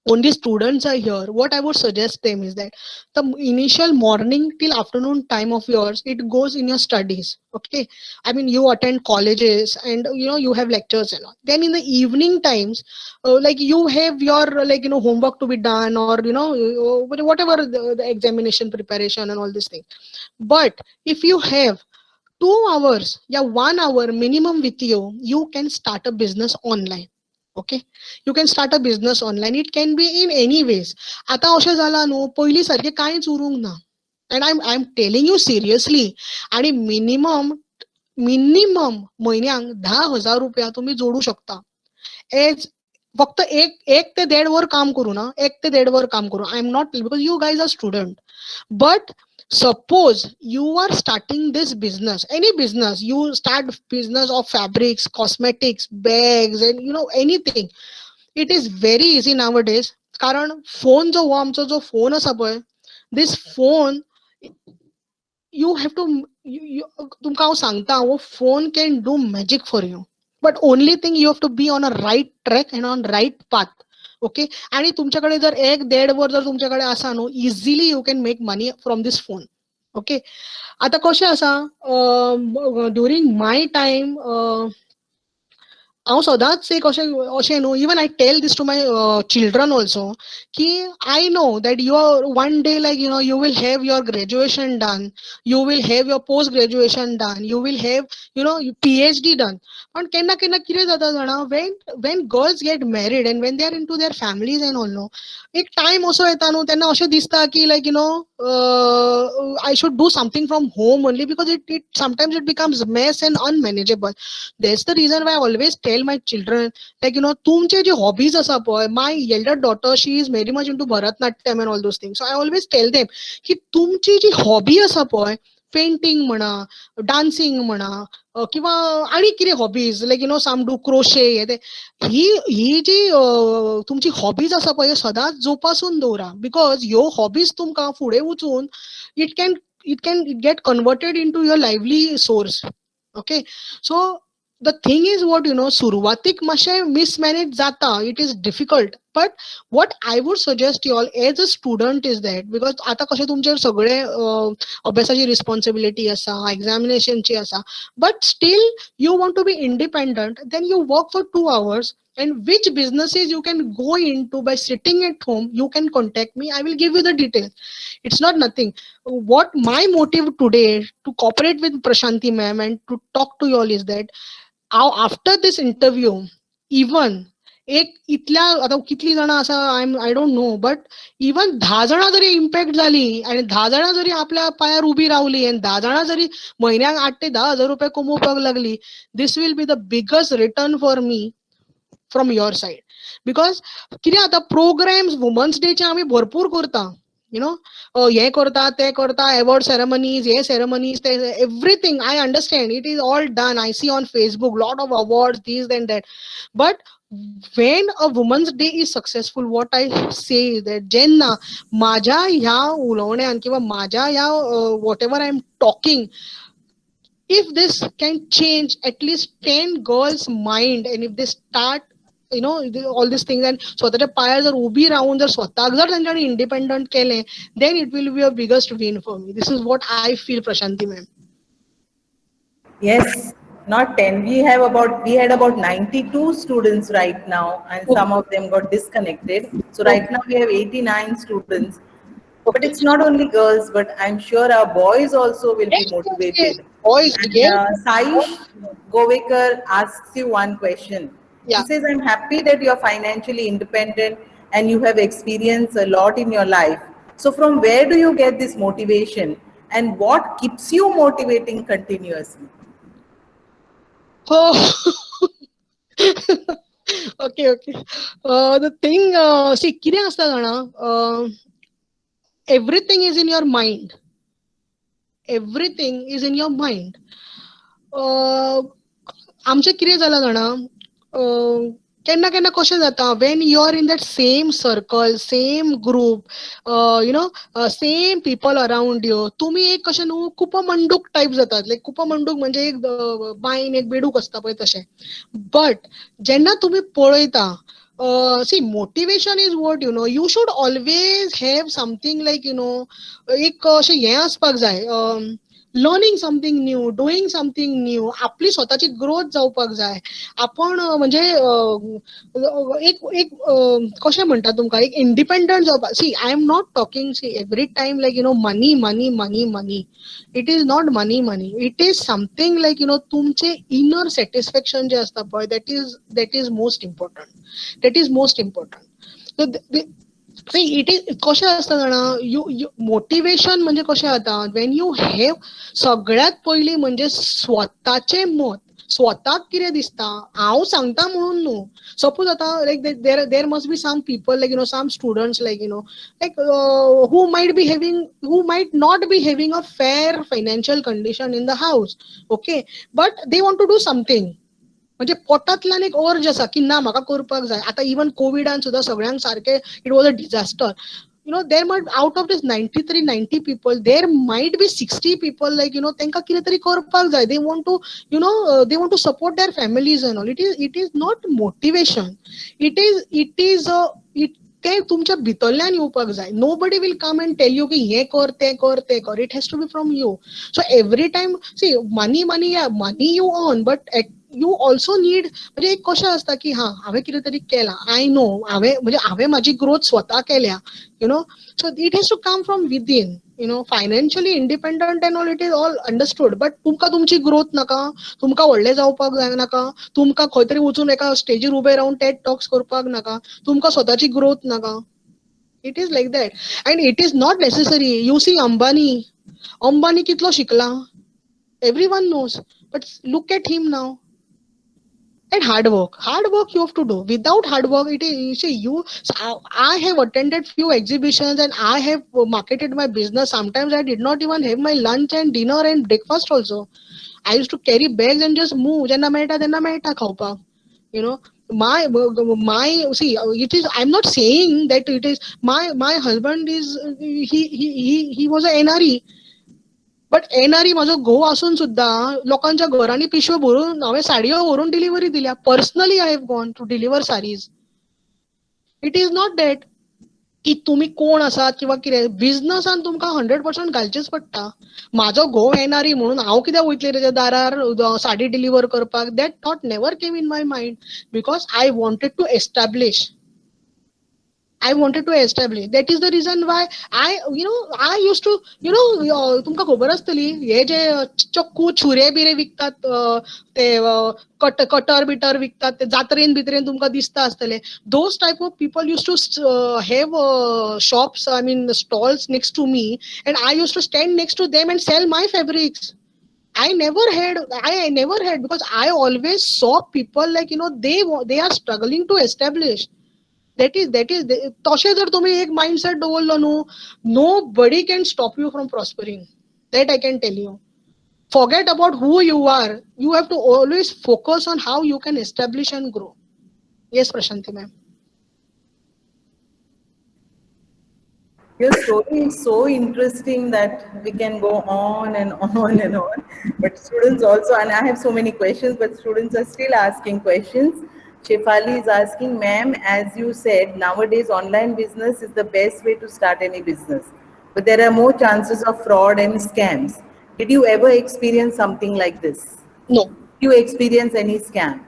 only students are here, what I would suggest them is that the initial morning till afternoon time of yours, it goes in your studies. Okay, I mean, you attend colleges and you have lectures and all. Then in the evening times, like you have your like homework to be done, or whatever the examination preparation and all these things. But if you have 2 hours, yeah, 1 hour minimum with you, you can start a business online. Okay, you can start a business online. It can be in any ways. आता अशें जाला न्हू, पयलीं सारकें कांयच उरूंक ना. And I'm telling you seriously. आणि मिनिमम म्हयन्याक 10,000 रुपया तुम्ही जोडू शकता. एज फक्त एक ते 1.5 वर काम करू ना, 1 ते 1.5 वर काम करू. I am not, because you guys are student. But suppose you are starting this business, any business, you start business of fabrics, cosmetics, bags, and anything. It is very easy nowadays. कारण phone जो आमचो जो phone आसा पळय, this phone, you have to, तुमकां हांव सांगता, हो phone can do magic for you. But only thing, you have to be on a right track and on right path. Okay, आणि तुमच्याकडे जर 1-1.5 वर जर तुमच्याकडे आसा न्हू, easily you can make money from this phone. Okay, आता कशें आसा, ड्युरींग माय टायम हांव सदांच एक अशें न्हू, even I tell this to my children also, की I know that you are one day like you will have your graduation done, you will have your post graduation done, you will have PhD done. पण केन्ना केन्ना कितें जाता जाणा, when girls get married and when they are into their families and all no, एक time असो येता न्हू, तेन्ना अशें दिसता की लायक I should do something from home only, because it sometimes it becomes mess and unmanageable. That's the reason why I always tell my children, like तुमचे जे hobbies असा पळय, my elder daughter, she is very much into Bharatnatyam and all those things. So I always tell them की तुमची जी hobby असा पळय, painting म्हणा, dancing म्हणा, किंवा आणि कितें hobbies, like some do crochet, ही जी तुमची हॉबीज आसा पळय, सदांच जोपासून दवरा. बिकॉज ह्यो हॉबीज तुमकां फुडें वचून it can get converted into your lively source. Okay, so the thing is what सुरवातीक मातशें mismanage जाता, it is difficult. But what I would suggest you all as a student is that, because आता कशें तुमचेर सगळे अभ्यासाची responsibility आसा, एक्झामिनेशनची आसा, but still you want to be independent, then you work for 2 hours. And which businesses you can go into by sitting at home, you can contact me, I will give you the details. It's not nothing. What my motive today to cooperate with Prashanti ma'am and to talk to you all is that after this interview, even एक इतल्या आता कितली जाणां आसा, I don't know, but even 10 जाणां जरी impact झाली, आणि 10 जाणां जरी आपल्या पायार उभी रावली, आणि 10 जाणां जरी म्हयन्याक 8 ते 10 हजार रुपया कमोवपाक लागली, this will be the biggest return for me from your side. Because कितें आता प्रोग्राम्स वुमन्स डेचे आमी भरपूर करता, हे करता ते करता, award ceremonies, hey ceremonies, everything I understand, it is all done. I see on Facebook lot of awards, this and that, but when a woman's day is successful, what I say is that jenna माझ्या ह्या उलवण्यान किंवा माझ्या ह्या whatever I'm talking, if this can change at least 10 girls mind, and if they start all these things and स्वतःच्या पायावर जर उभी राहून जर स्वतःक जर त्यांच्याकडे इंडिपेंडंट केले, then it will be a biggest win for me. This is what I feel, Prashanti ma'am. Yes, not 10. We had about 92 students right now, and some of them got disconnected. So right now we have 89 students. But it's not only girls, but I'm sure our boys also will be motivated. Boys, And, yes. Saish Govekar asks you one question. Yeah. He says, I'm happy that you're financially independent and you have experienced a lot in your life. So from where do you get this motivation, and what keeps you motivating continuously? Oh. Okay. The thing, see, कितें आसता जाणा, everything is in your mind. Everything is in your mind. आमचें कितें जालां जाणा, केन्ना केन्ना कशें जाता, when you are in that same circle, same group, same people around you, तुमी एक कशें न्हू कुपमंडूक टायप जातात. लायक कुपमंडूक म्हणजे एक बायन एक बेडूक आसता पळय तशें. बट जेन्ना तुमी पळयता, see, motivation is what, you should always have something like, एक अशें हें आसपाक जाय, learning something new, doing something new, आपली स्वताची ग्रोथ जावपाक जाय. आपण म्हणजे एक कशें म्हणटा तुमकां, एक इंडिपेंडंट जावपाक. See, I am not talking every time like money money money money. It is not money money. It is something like तुमचे इनर सॅटिस्फॅक्शन जे आसता पळय, that is most important. That is most important. It is कशें आसता जाणा, you motivation म्हणजे कशें जाता, वेन यू हॅव सगळ्यात पयलीं म्हणजे स्वताचें मत, स्वताक कितें दिसता हांव सांगता म्हणून न्हू. सपोज आतां like there must be some people like some students like like who might not be having a fair financial condition in the house, okay, but they want to do something. म्हणजे पोटांतल्यान एक अर्ज आसा की ना म्हाका करपाक जाय. आतां इवन कोविडान सुद्दां सगळ्यांक सारकें it was a disaster. there might, out of this 90 people, there might be 60 people like तांकां कितें तरी करपाक जाय. They want to they want to support their families and all. It is not motivation. It is ते तुमच्या भितरल्यान येवपाक जाय. Nobody will come and tell you की हे कर ते कर ते कर. It has to be from you. So every time, see, money you earn, but you also need, म्हणजे एक कशें आसता की हांवें कितें तरी केलां, आय नो हांवें म्हाजी ग्रोथ स्वता केल्या, so it has to come from within. Financially independent and all, it is all understood, but तुमकां तुमची ग्रोथ नाका, तुमकां व्हडलें जावपाक जाय नाका, तुमकां खंय तरी वचून एका स्टेजीर उबे रावन टेड टॉक्स करपाक नाका, तुमकां स्वताची ग्रोथ नाका. It is like that. And it is not necessary. You see Ambani कितलो शिकला, everyone knows, but look at him now. And hard work you have to do. Without hard work, it is, I have attended few exhibitions and I have marketed my business. Sometimes I did not even have my lunch and dinner and breakfast also. I used to carry bags and just move. Jenna मेळटा खावपाक. My see, it is, I'm not saying that it is my husband is he was a NRE. But येणारी माझो घोव असून सुद्धा लोकांच्या घरांनी पिशव्यो भरून हांवें साडयो व्हरून डिलिव्हरी दिल्या. Personally I have gone to deliver saris. It is not that की तुमी कोण आसात किंवा कितें. बिझनसान तुमकां 100% घालचेच पडटा. म्हाजो घोव येणारी म्हणून हांव कित्याक वयतलें तेच्या दारार साडी डिलिव्हर करपाक. That thought never came in my mind, because I wanted to establish. That is the reason why I used to, तुमकां खबर आसतली, हे जे चक्कू छुरे बिरे विकतात, ते कटर बिटर विकतात, ते जात्रेन बित्रेन तुमकां दिसता आसतले. Those type of people used to have shops, I mean stalls next to me, and I used to stand next to them and sell my fabrics. I never had, because I always saw people like, they are struggling to establish. that is तशें जर तुमी एक mindset दवरलो न्हू, nobody can stop you from prospering. That I can tell you. Forget about who you are. You have to always focus on how you can establish and grow. Yes, Prashanti ma'am. Your story is so interesting that we can go on and on and on. But students also, and I have so many questions, but students are still asking questions. Shefali is asking, ma'am, as you said, nowadays online business is the best way to start any business. But there are more chances of fraud and scams. Did you ever experience something like this? No. Did you experience any scam?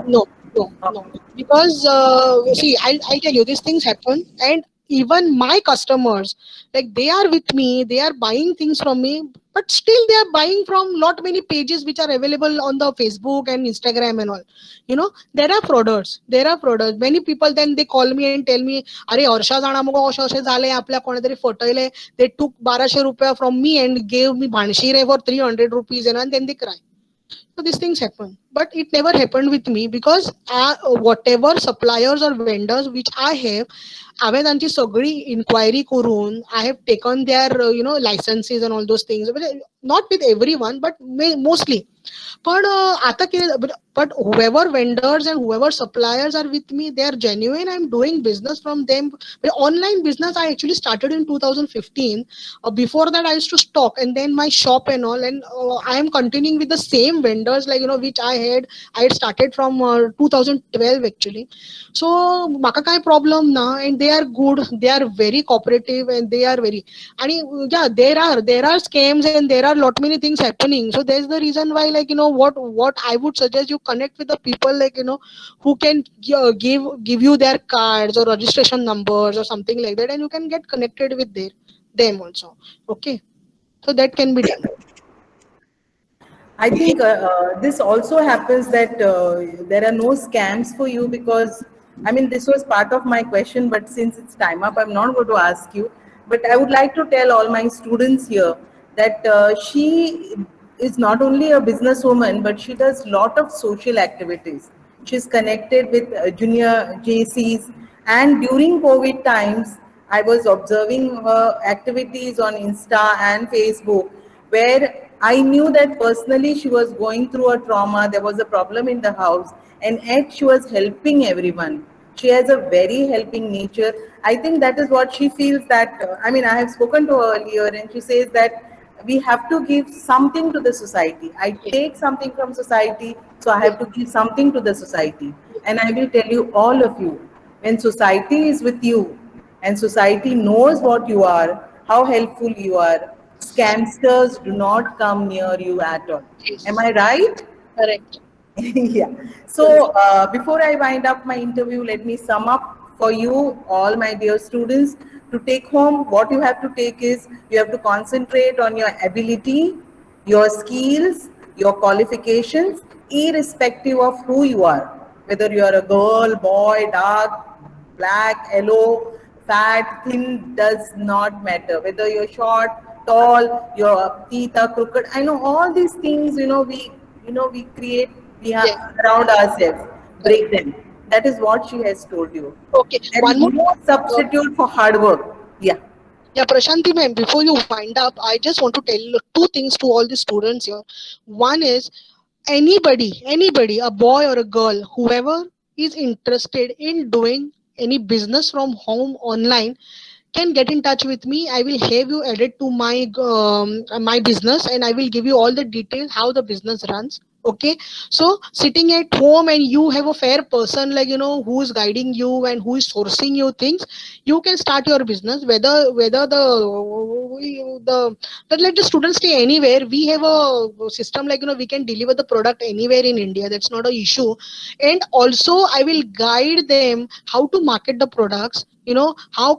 No. No. Because see, I'll tell you, these things happen, and even my customers, like they are with me, they are buying things from me, but still they are buying from lot many pages which are available on the Facebook and Instagram and all. You know, there are frauders. Many people then they call me and tell me, "अरे हर्षा जाणा मगो अशें अशें जालें, आपल्या कोणे तरी फटयले. They took 1200 रुपया from me and gave me भाणशिरे for 300 rupees, and then they cry." So these things happen, but it never happened with me because whatever suppliers or vendors which I have, हांवें तांची सगळी inquiry करून I have taken their licenses and all those things. But not with everyone, but mostly. पण आता कितें, but whoever vendors and whoever suppliers are with me, they are genuine. I'm doing business from them. But online business I actually started in 2015. Before that I used to stock and then my shop and all, and I am continuing with the same vendors which I had started from 2012 actually. So म्हाका काय problem ना, and they are good, they are very cooperative, and they are very, and yeah, there are scams and there are lot many things happening. So there's the reason why what I would suggest, you connect with the people who can give you their cards or registration numbers or something like that, and you can get connected with them also. Okay, so that can be done. I think this also happens that there are no scams for you because, I mean, this was part of my question, but since it's time up, I'm not going to ask you. But I would like to tell all my students here that she is not only a businesswoman, but she does lot of social activities. She's connected with junior JCs, and during COVID times, I was observing her activities on Insta and Facebook, where I knew that personally she was going through a trauma, there was a problem in the house, and yet she was helping everyone. She has a very helping nature. I think that is what she feels that, I mean, I have spoken to her earlier and she says that we have to give something to the society. I take something from society, so I have to give something to the society. And I will tell you, all of you, when society is with you and society knows what you are, how helpful you are, scamsters do not come near you at all. Yes. Am I right? Correct. Yeah. So before I wind up my interview, let me sum up for you, all my dear students, to take home. What you have to take is you have to concentrate on your ability, your skills, your qualifications, irrespective of who you are, whether you are a girl, boy, dark, black, yellow, fat, thin, does not matter. Whether you're short, tall, your teeth are crooked. I know all these things, we create around ourselves, break them. That is what she has told you. Okay, There one is more. no substitute for hard work. Yeah. Yeah, Prashanti ma'am, before you wind up, I just want to tell two things to all the students here. One is anybody, a boy or a girl, whoever is interested in doing any business from home online, can get in touch with me. I will have you added to my business, and I will give you all the details how the business runs. Okay, so sitting at home and you have a fair person who is guiding you and who is sourcing you things, you can start your business. Whether let the students stay anywhere. We have a system we can deliver the product anywhere in India. That's not an issue. And also I will guide them how to market the products, how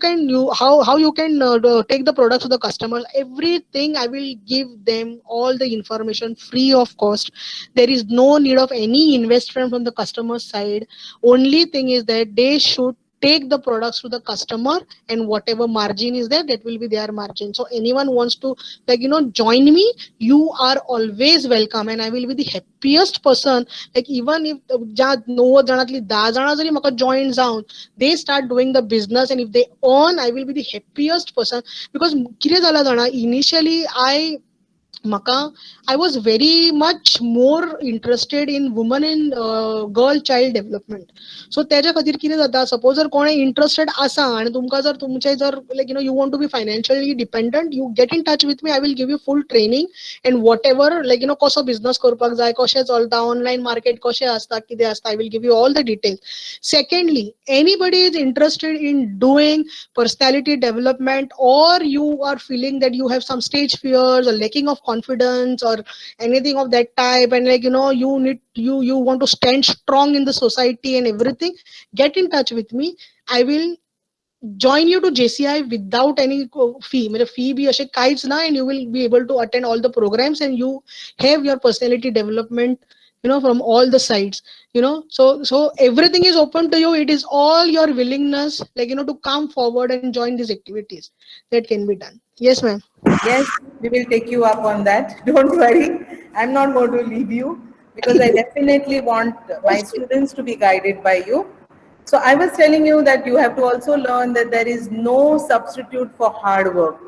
you can take the products to the customers. Everything I will give them, all the information free of cost. There is no need of any investment from the customer side. Only thing is that they should take the products to the customer, and whatever margin is there, that will be their margin. So anyone wants to join me, you are always welcome, and I will be the happiest person. Like even if 90 जणांतली 10 जाणां जरी म्हाका join जावन they start doing the business, and if they earn, I will be the happiest person. Because कितें जालां जाणा, initially I was very much more interested in women and girl child development. So त्याच्या खातीर कितें जाता, suppose जर कोणें interested आसा आनी तुमकां जर तुमचे जर you want to be financially dependent, you get in touch with me. I will give you full training and whatever कसो business करपाक जाय, कशें चलता, online market कशें आसता, कितें आसता, I will give you all the details. Secondly, anybody is interested in doing personality development, or you are feeling that you have some stage fears or lacking of confidence or anything of that type, and you want to stand strong in the society and everything, get in touch with me. I will join you to JCI without any fee. मेरे fee भी अशे काहीच ना, and you will be able to attend all the programs, and you have your personality development from all the sides. So everything is open to you. It is all your willingness to come forward and join these activities that can be done. Yes, ma'am. Yes, we will take you up on that. Don't worry. I'm not going to leave you, because I definitely want my students to be guided by you. So I was telling you that you have to also learn that there is no substitute for hard work.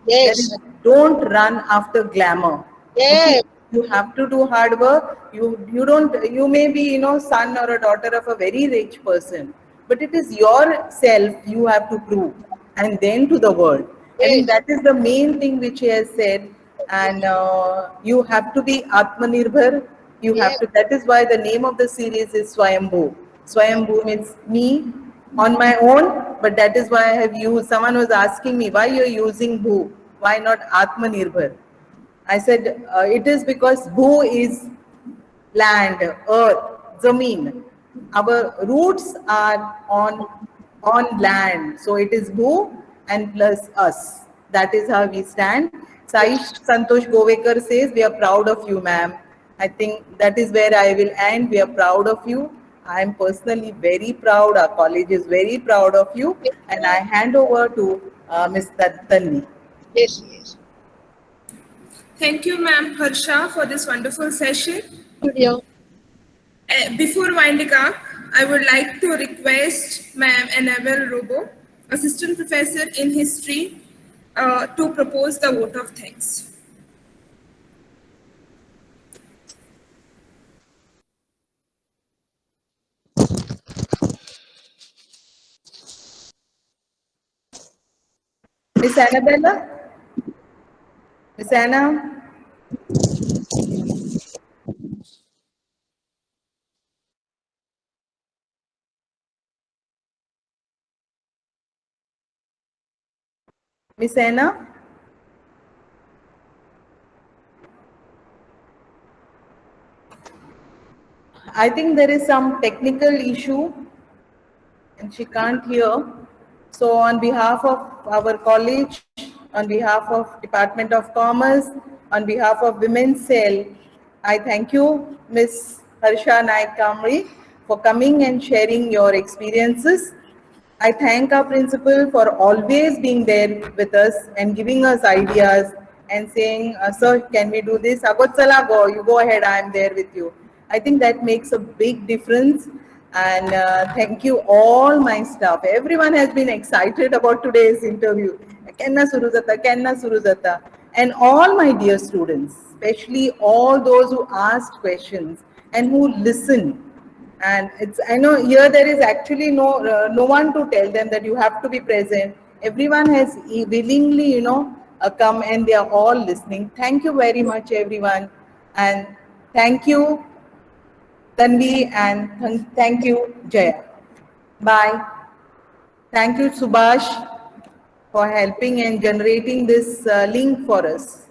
Yes. Don't run after glamour. Yes. You have to do hard work. You may be son or a daughter of a very rich person, but it is yourself you have to prove, and then to the world. I think that is the main thing which he has said. And you have to be Atmanirbhar. You have to. That is why the name of the series is Swayambhu. Swayambhu means me on my own, but that is why I have used. Someone was asking me why you're using Bhu. Why not Atmanirbhar? I said it is because Bhu is land, earth, Zameen. Our roots are on land, so it is Bhu and plus us. That is how we stand. Saish Santosh Govekar says, we are proud of you, ma'am. I think that is where I will end. We are proud of you. I am personally very proud. Our college is very proud of you. And I hand over to Ms. Tanvi. Yes, yes. Thank you, ma'am Harsha, for this wonderful session. Yeah. Before winding up, I would like to request Ma'am Annabelle Robo, Assistant Professor in History, to propose the vote of thanks. Miss Annabella? Miss Anna? Miss Anna? I think there is some technical issue and she can't hear. So on behalf of our college, on behalf of Department of Commerce, on behalf of Women's Cell, I thank you, Ms. Harsha Naik Kamli, for coming and sharing your experiences. I thank our principal for always being there with us and giving us ideas and saying, sir, can we do this? Agotsala, go, you go ahead, I am there with you. I think that makes a big difference. And thank you all my staff. Everyone has been excited about today's interview. Kenna Suruzata. And all my dear students, especially all those who asked questions and who listened. And I know here there is actually no one to tell them that you have to be present. Everyone has willingly, come and they are all listening. Thank you very much, everyone. And thank you, Tanvi, and thank you, Jaya. Bye. Thank you, Subhash, for helping and generating this link for us.